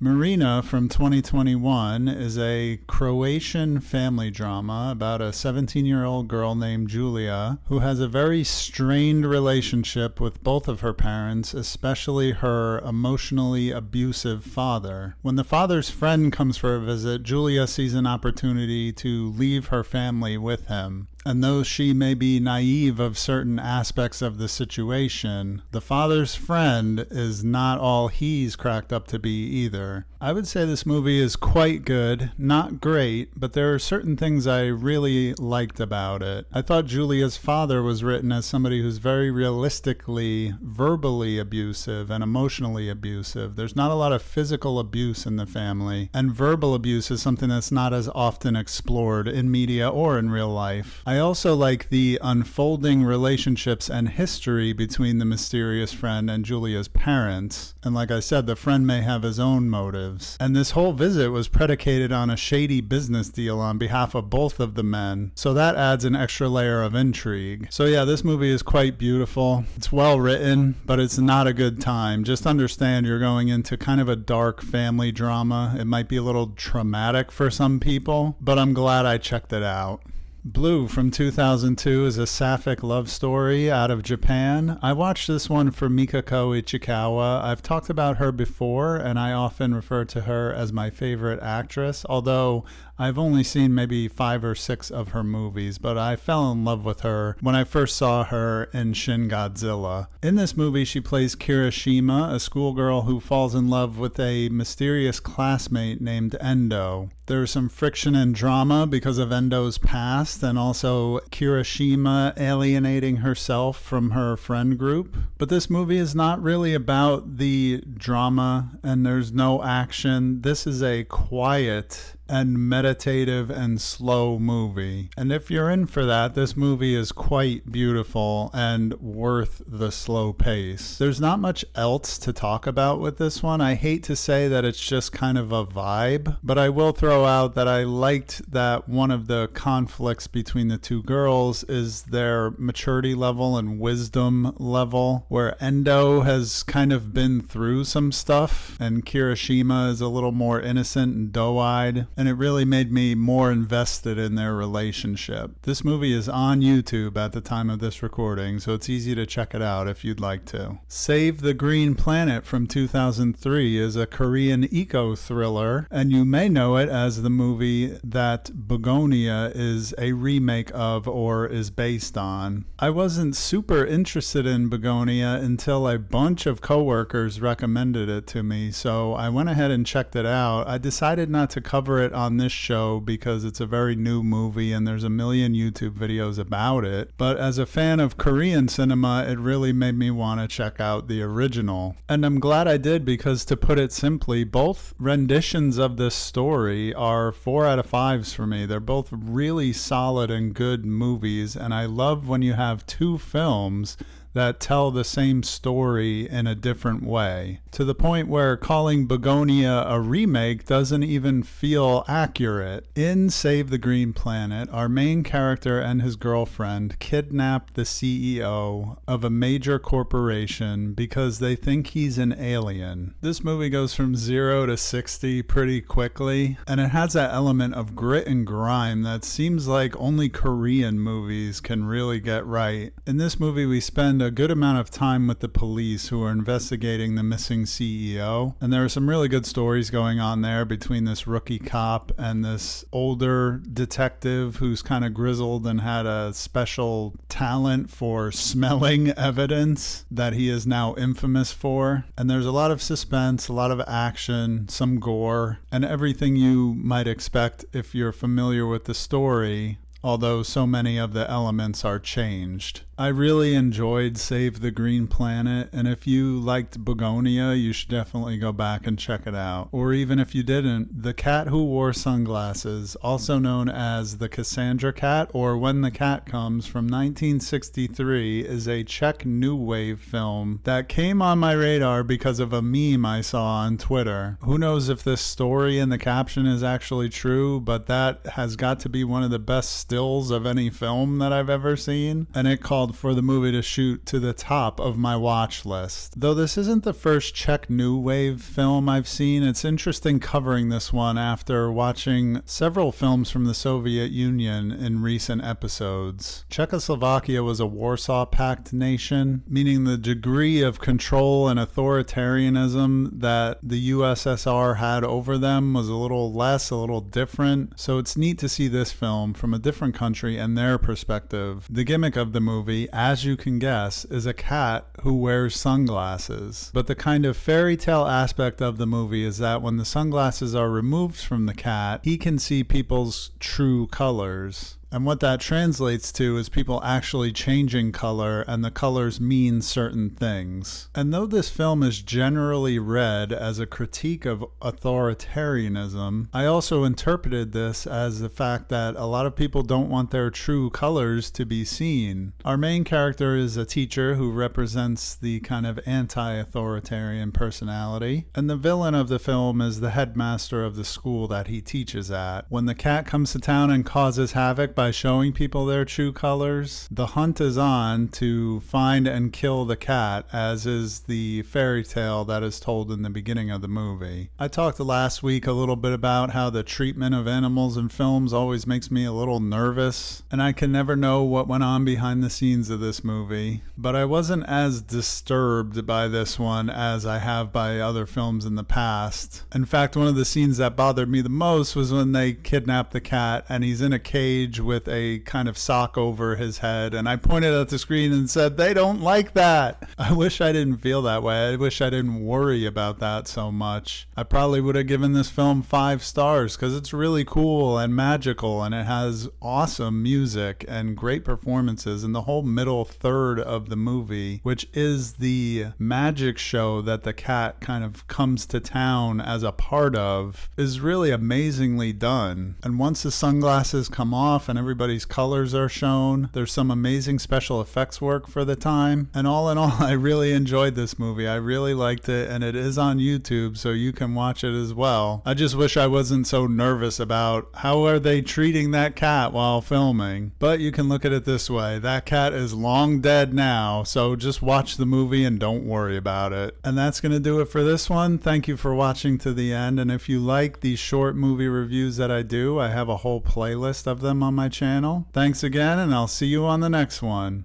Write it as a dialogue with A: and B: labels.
A: Murina from 2021 is a Croatian family drama about a 17-year-old girl named Julia who has a very strained relationship with both of her parents, especially her emotionally abusive father. When the father's friend comes for a visit, Julia sees an opportunity to leave her family with him. And though she may be naive of certain aspects of the situation, the father's friend is not all he's cracked up to be either. I would say this movie is quite good, not great, but there are certain things I really liked about it. I thought Julia's father was written as somebody who's very realistically verbally abusive and emotionally abusive. There's not a lot of physical abuse in the family, and verbal abuse is something that's not as often explored in media or in real life. I also like the unfolding relationships and history between the mysterious friend and Julia's parents. And like I said, the friend may have his own motives. And this whole visit was predicated on a shady business deal on behalf of both of the men. So that adds an extra layer of intrigue. So yeah, this movie is quite beautiful. It's well written, but it's not a good time. Just understand you're going into kind of a dark family drama. It might be a little traumatic for some people, but I'm glad I checked it out. Blue from 2002 is a sapphic love story out of Japan. I watched this one for Mikako Ichikawa. I've talked about her before, and I often refer to her as my favorite actress, although I've only seen maybe 5 or 6 of her movies, but I fell in love with her when I first saw her in Shin Godzilla. In this movie, she plays Kirishima, a schoolgirl who falls in love with a mysterious classmate named Ando. There's some friction and drama because of Endo's past, and also Kirishima alienating herself from her friend group. But this movie is not really about the drama, and there's no action. This is a quiet and meditative and slow movie. And if you're in for that, this movie is quite beautiful and worth the slow pace. There's not much else to talk about with this one. I hate to say that it's just kind of a vibe, but I will throw out that I liked that one of the conflicts between the two girls is their maturity level and wisdom level, where Endo has kind of been through some stuff and Kirishima is a little more innocent and doe-eyed. And it really made me more invested in their relationship. This movie is on YouTube at the time of this recording, so it's easy to check it out if you'd like to. Save the Green Planet from 2003 is a Korean eco-thriller, and you may know it as the movie that Begonia is a remake of or is based on. I wasn't super interested in Begonia until a bunch of coworkers recommended it to me, so I went ahead and checked it out. I decided not to cover it on this show because it's a very new movie and there's a million YouTube videos about it, but as a fan of Korean cinema, it really made me want to check out the original. And I'm glad I did because, to put it simply, both renditions of this story are 4 out of 5s for me. They're both really solid and good movies, and I love when you have two films that tell the same story in a different way, to the point where calling Begonia a remake doesn't even feel accurate. In Save the Green Planet, our main character and his girlfriend kidnap the CEO of a major corporation because they think he's an alien. This movie goes from 0 to 60 pretty quickly, and it has that element of grit and grime that seems like only Korean movies can really get right. In this movie, we spend a good amount of time with the police who are investigating the missing CEO, and there are some really good stories going on there between this rookie cop and this older detective who's kind of grizzled and had a special talent for smelling evidence that he is now infamous for. And there's a lot of suspense, a lot of action, some gore, and everything you might expect if you're familiar with the story, although so many of the elements are changed. I really enjoyed Save the Green Planet, and if you liked Begonia, you should definitely go back and check it out. Or even if you didn't, The Cat Who Wore Sunglasses, also known as The Cassandra Cat or When the Cat Comes from 1963, is a Czech New Wave film that came on my radar because of a meme I saw on Twitter. Who knows if this story in the caption is actually true, but that has got to be one of the best stills of any film that I've ever seen, and it called for the movie to shoot to the top of my watch list. Though this isn't the first Czech New Wave film I've seen, it's interesting covering this one after watching several films from the Soviet Union in recent episodes. Czechoslovakia was a Warsaw Pact nation, meaning the degree of control and authoritarianism that the USSR had over them was a little less, a little different. So it's neat to see this film from a different country and their perspective. The gimmick of the movie, as you can guess, is a cat who wears sunglasses. But the kind of fairy tale aspect of the movie is that when the sunglasses are removed from the cat, he can see people's true colors. And what that translates to is people actually changing color, and the colors mean certain things. And though this film is generally read as a critique of authoritarianism, I also interpreted this as the fact that a lot of people don't want their true colors to be seen. Our main character is a teacher who represents the kind of anti-authoritarian personality, and the villain of the film is the headmaster of the school that he teaches at. When the cat comes to town and causes havoc by showing people their true colors, the hunt is on to find and kill the cat, as is the fairy tale that is told in the beginning of the movie. I talked last week a little bit about how the treatment of animals in films always makes me a little nervous, and I can never know what went on behind the scenes of this movie, but I wasn't as disturbed by this one as I have by other films in the past. In fact, one of the scenes that bothered me the most was when they kidnap the cat and he's in a cage with a kind of sock over his head, and I pointed at the screen and said, they don't like that. I wish I didn't feel that way. I wish I didn't worry about that so much. I probably would have given this film 5 stars because it's really cool and magical, and it has awesome music and great performances, and the whole middle third of the movie, which is the magic show that the cat kind of comes to town as a part of, is really amazingly done. And once the sunglasses come off and everybody's colors are shown, there's some amazing special effects work for the time. And all in all, I really enjoyed this movie. I really liked it, and it is on YouTube, so you can watch it as well. I just wish I wasn't so nervous about how are they treating that cat while filming. But you can look at it this way. That cat is long dead now, so just watch the movie and don't worry about it. And that's going to do it for this one. Thank you for watching to the end, and if you like these short movie reviews that I do, I have a whole playlist of them on my channel. Thanks again, and I'll see you on the next one.